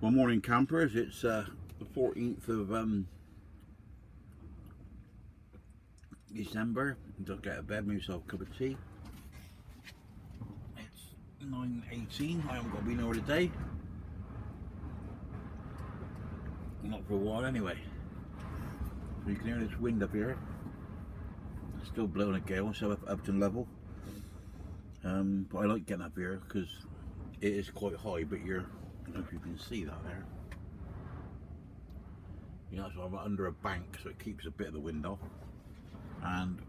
Well, morning campers, it's the 14th of December. Just get out of bed, make myself a cup of tea. It's 9:18, I haven't got to be nowhere today. Not for a while anyway. So you can hear this wind up here. It's still blowing a gale, so up Upton Lovell. But I like getting up here because it is quite high, but I don't know if you can see that there. So I'm under a bank, so it keeps a bit of the wind off. And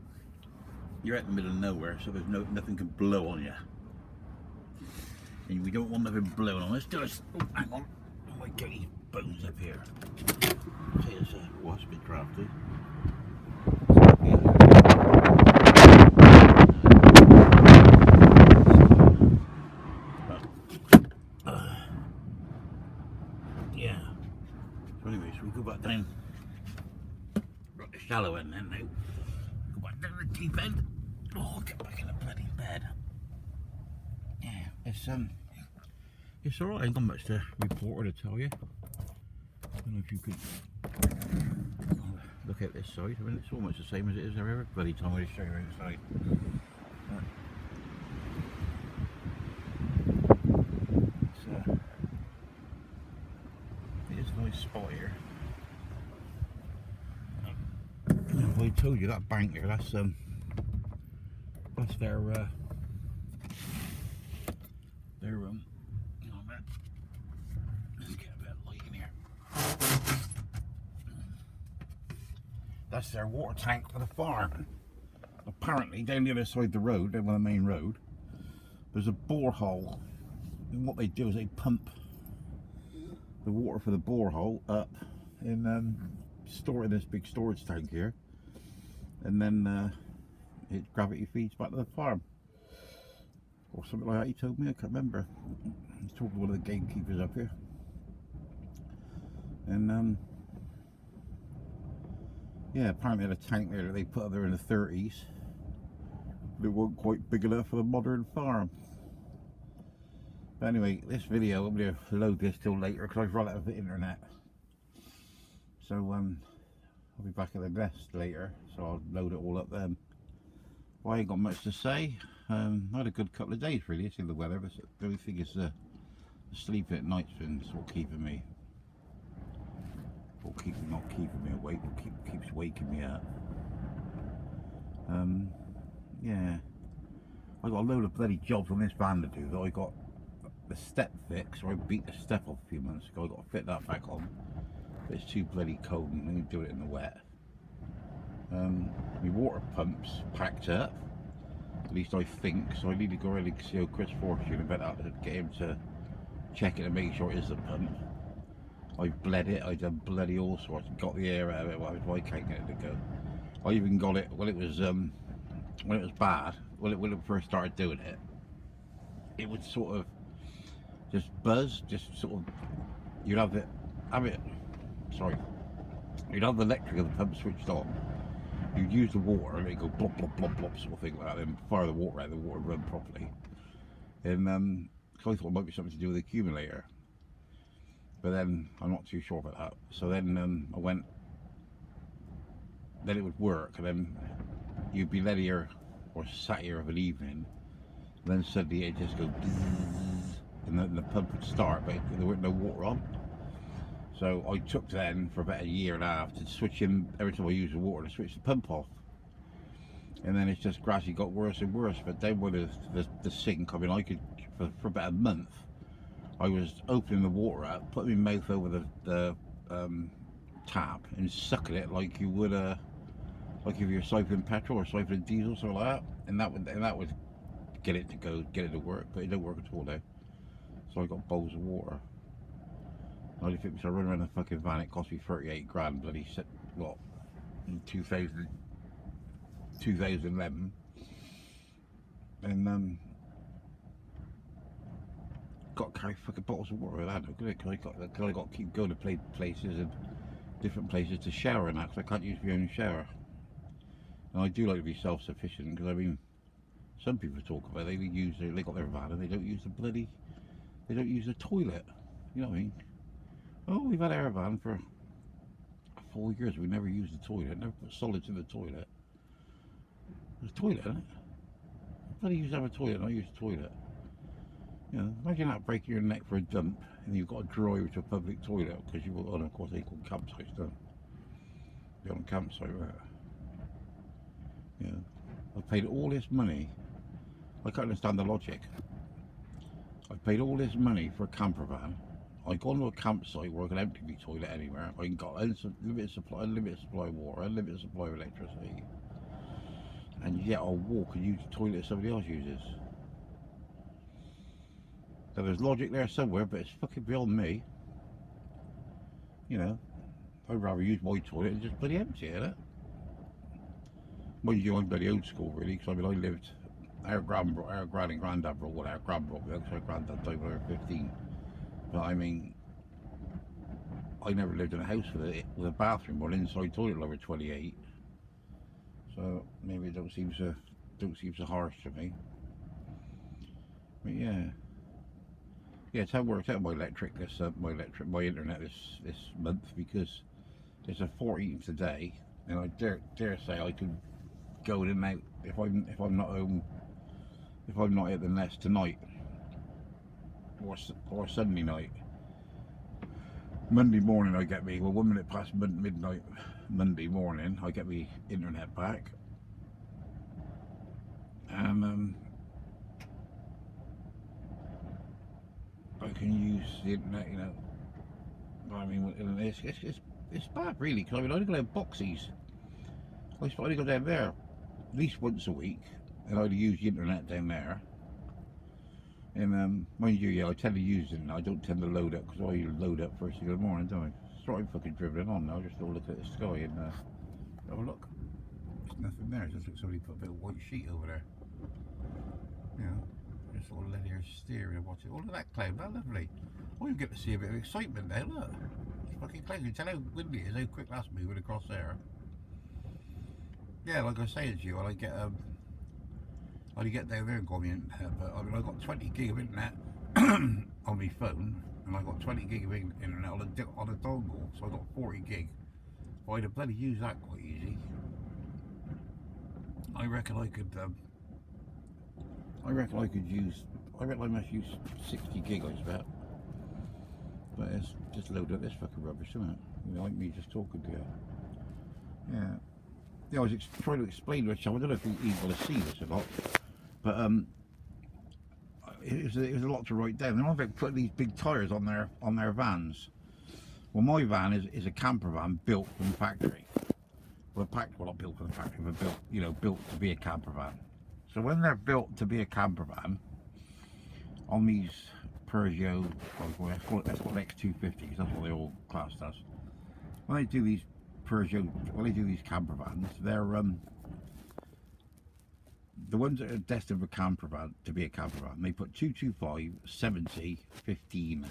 you're out in the middle of nowhere, so there's nothing can blow on you. And we don't want nothing blowing on us. Oh, hang on. I might get these bones up here. See, it's a bit drafty. Yeah. So anyway, so we go back down the shallow end then now. Go back down the deep end. Oh, get back in the bloody bed. Yeah, it's alright, I ain't got much to report or to tell you. I don't know if you could look at this side. I mean, it's almost the same as it is every bloody time I show you outside. It is a nice spot here. I told you that bank here, that's their let's get a bit of light in here. That's their water tank for the farm. Apparently down the other side of the road, down the main road, there's a borehole. And what they do is they pump the water for the borehole up and store it in this big storage tank here, and then it gravity feeds back to the farm or something like that. He told me, I can't remember. He's talking to one of the gamekeepers up here, and yeah, apparently the tank there that they put up there in the 30s, but it wasn't quite big enough for the modern farm. But anyway, this video, I'm going to load this till later because I've run out of the internet. So I'll be back at the nest later, so I'll load it all up then. Well, I ain't got much to say. I had a good couple of days really, it's in the weather, but the only thing is the sleep at night's been sort of keeping me, or not keeping me awake, but keeps waking me up. Yeah, I got a load of bloody jobs on this van to do. Though I got the step fixed, or I beat the step off a few months ago. I got to fit that back on. But it's too bloody cold and I'm going to do it in the wet. My water pump's packed up, at least I think, so I need to go around and see Chris Fortune about that to get him to check it and make sure it is the pump. I bled it, I done bloody all sorts, got the air out of it, why can't get it to go. I even got it when it was bad, when it first started doing it. It would sort of just buzz, just sort of, you'd have the electric of the pump switched on, you'd use the water and it'd go blop blop blop blop sort of thing like that, then fire the water out, the water run properly. And so I thought it might be something to do with the accumulator, but then I'm not too sure about that. So then I went, then it would work, and then you'd be led here or sat here of an evening, and then suddenly it'd just go bzzz, and then the pump would start, but there weren't no water on. So I took then for about a year and a half to switch in every time I use the water to switch the pump off, and then it's just gradually got worse and worse. But then with the sink, I mean, I could for about a month I was opening the water up, putting my mouth over the tap and sucking it like you would like if you're siphoning petrol or siphoning diesel, something like that, and that would get it to work, but it don't work at all now. So I got bowls of water. I think so. I run around the fucking van. It cost me 38 grand. Bloody what? In 2011, and got to carry fucking bottles of water around. I got to keep going to places and different places to shower and that, because I can't use my own shower. And I do like to be self-sufficient, because I mean, some people talk about they got their van and they don't use the toilet. You know what I mean? Oh, we've had our van for 4 years. We never used the toilet. Never put solids in the toilet. There's a toilet, isn't it? I thought he used to have a toilet, and I use the toilet. You know, imagine that breaking your neck for a dump, and you've got to drive to a public toilet because you were on, of course, they call campsites, don't they? You're on a campsite, right? Yeah. I've paid all this money. I can't understand the logic. I've paid all this money for a camper van. I go to a campsite where I can empty my toilet anywhere. I can got unlimited supply of water, unlimited supply of electricity, and yet I'll walk and use the toilet somebody else uses. So there's logic there somewhere, but it's fucking beyond me. You know, I'd rather use my toilet and just bloody empty it, innit? Mind you, I'm bloody old school, really, because I mean, I lived, our gran and granddad brought, well, our gran brought me up, because our granddad died when I was 15. But I mean, I never lived in a house with a bathroom or an inside toilet till I was 28. So maybe it don't seem so harsh to me. But yeah. Yeah, it's how it works out my internet this month, because there's a 14th today, and I dare say I could go in and out if I'm not home, if I'm not at the nest tonight or Sunday night. Monday morning I get me, well, 1 minute past midnight Monday morning I get me internet back, and I can use the internet, you know. I mean, it's bad really, because I mean, I only go down Boxies. I only go down there at least once a week, and I use the internet down there. And mind you, yeah, I tend to use it, and I don't tend to load up, because I load up first thing in the morning, don't I? So I'm fucking dribbling on now. Just look at the sky and have a look. There's nothing there. It just looks like somebody put a bit of white sheet over there. You know. Just sort of let her steer and watch it. Oh, look at that cloud, that's lovely. Oh, you get to see a bit of excitement there, look. It's fucking cloud. You can tell how windy it is, how quick that's moving across there. Yeah, like I was saying to you, I get down there and go on the internet, but I mean, I got 20 gig of internet on my phone, and I got 20 gig of internet on a dongle, so I got 40 gig. Well, I'd have bloody used that quite easy. I reckon I must use 60 gig, I bet. But it's just loaded up this fucking rubbish, isn't it? You know, like me just talking to you. Yeah. Yeah, I was trying to explain to Chum, I don't know if he's going to see this or not, but it was a lot to write down. They're all about putting these big tyres on their vans. Well, my van is a camper van built from the factory. Well, not built from the factory, but built to be a camper van. So when they're built to be a camper van, on these Peugeot, let's call it X250s, that's what they all classed as. When they do these camper vans, they're the ones that are destined for camper van to be a camper van. They put 225, 70, 15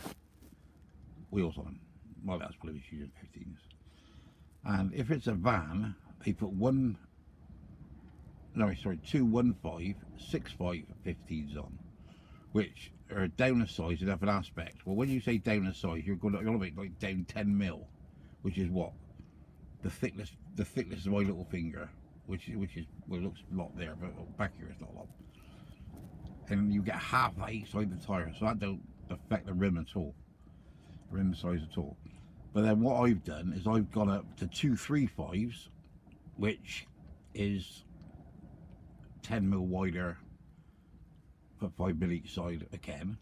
wheels on them. Well, that's what it was using 15s. And if it's a van, they put 215, 65 15s on, which are down a size and have an aspect. Well, when you say down a size, you're going to make like down 10 mil, which is what? The thickness of my little finger, which is, well, it looks a lot there, but back here it's not a lot. And you get half that each side of the tyre, so that don't affect the rim at all, rim size at all. But then what I've done is I've gone up to 235s, which is 10 mil wider, put 5 mil each side again.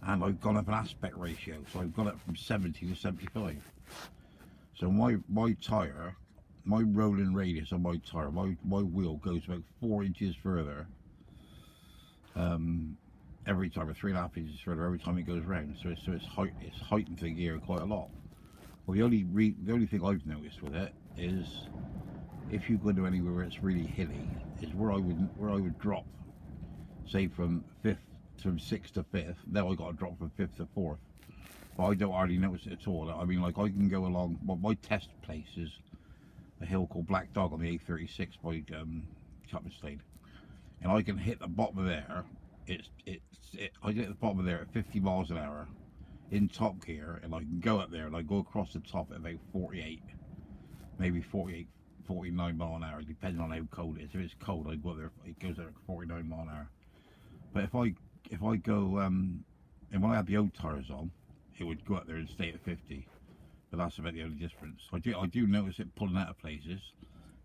And I've gone up an aspect ratio, so I've gone up from 70 to 75. So my tyre, my rolling radius on my tyre, my wheel goes about 4 inches further every time, or 3.5 inches further every time it goes round. So it's heightened the gear quite a lot. Well, the only thing I've noticed with it is if you go to anywhere where it's really hilly, is where I would drop, say from 6th to 5th. Now I got to drop from 5th to 4th. But I don't hardly notice it at all. I mean, like I can go along. Well, my test place is a hill called Black Dog on the A36 by Chapmanstein, and I can hit the bottom of there. I get at the bottom of there at 50 miles an hour, in top gear, and I can go up there and I go across the top at about 48, maybe 48, 49 mile an hour, depending on how cold it is. If it's cold, I go up there, it goes at 49 mile an hour. But if I go, and when I had the old tires on, it would go up there and stay at 50. But that's about the only difference. I do notice it pulling out of places.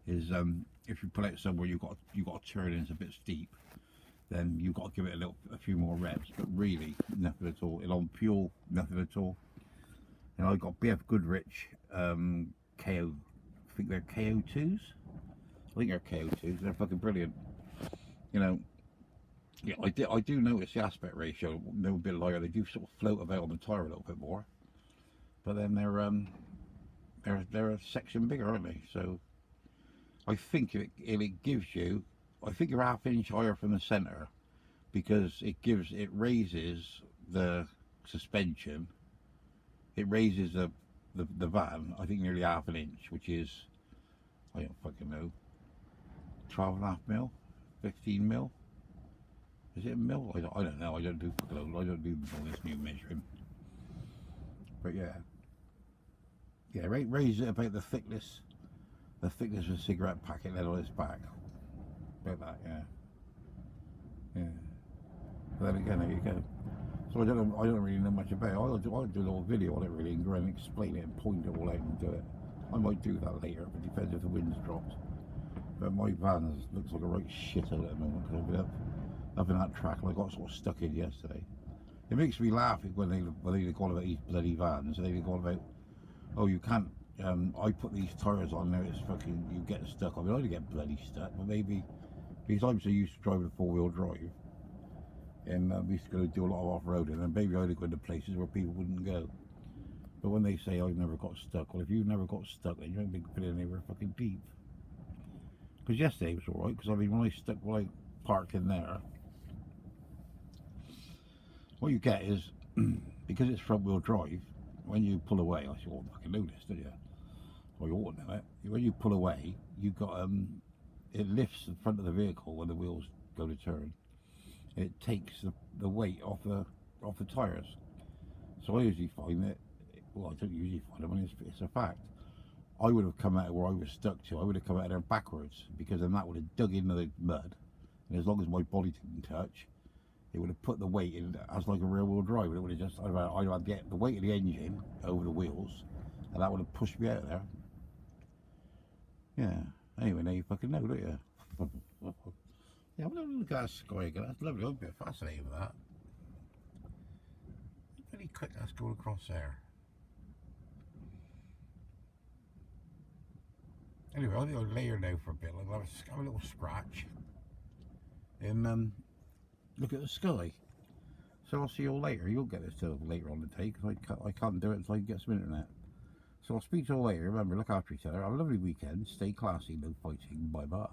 Is if you pull out somewhere you got to turn and it's a bit steep, then you've got to give it a few more reps. But really, nothing at all. And on fuel, nothing at all. And I got BF Goodrich KO. I think they're KO2s. I think they're KO2s. They're fucking brilliant. You know. Yeah, I do notice the aspect ratio a little bit lower. They do sort of float about on the tire a little bit more, but then they're a section bigger, aren't they? So I think if it gives you, I think you're half inch higher from the centre, because it raises the suspension, it raises the van, I think nearly half an inch, which is, I don't fucking know, 12.5 mil, 15 mil. Is it a mil? I don't know. I don't do all this new measuring. But yeah, raise it about the thickness of a cigarette packet lead on its back. About that, yeah. But then again, there you go. So I don't really know much about it. I'll do a little video on it really and go and explain it and point it all out and do it. I might do that later, but it depends if the wind's dropped. But my van looks like a right shit at the moment because I've been up in that track and I got sort of stuck in yesterday. It makes me laugh when they go on about these bloody vans. They go on about, oh, you can't, I put these tyres on there, it's fucking, you get stuck. I mean, I don't get bloody stuck, but maybe, because I'm so used to driving a four-wheel drive, and we used to go do a lot of off-roading, and maybe I'd go into places where people wouldn't go. But when they say I've never got stuck, well, if you've never got stuck, then you don't be putting anywhere fucking deep. Because yesterday was alright, because I mean, when I parked in there, what you get is, because it's front wheel drive, when you pull away, I said, oh, I fucking know this, don't you? Well, you ought to know it. When you pull away, you've got, it lifts the front of the vehicle when the wheels go to turn. And it takes the weight off the tyres. So I usually find that, well, I don't usually find it, when it's a fact. I would have come out of where I was stuck to, I would have come out of there backwards, because then that would have dug into the mud, and as long as my body didn't touch, it would have put the weight in as like a rear wheel drive. It would have just, I'd get the weight of the engine over the wheels, and that would have pushed me out of there. Yeah. Anyway, now you fucking know, don't you? Yeah, I'm gonna look at that sky again. That's lovely. I'm a bit fascinated with that. Very quick, that's going across there. Anyway, I'll do a layer now for a bit. I'll have a little scratch. And look at the sky. So I'll see you all later. You'll get this till later on the day, because I can't do it until I can get some internet. So I'll speak to you all later. Remember, look after each other. Have a lovely weekend. Stay classy, no fighting. Bye bye.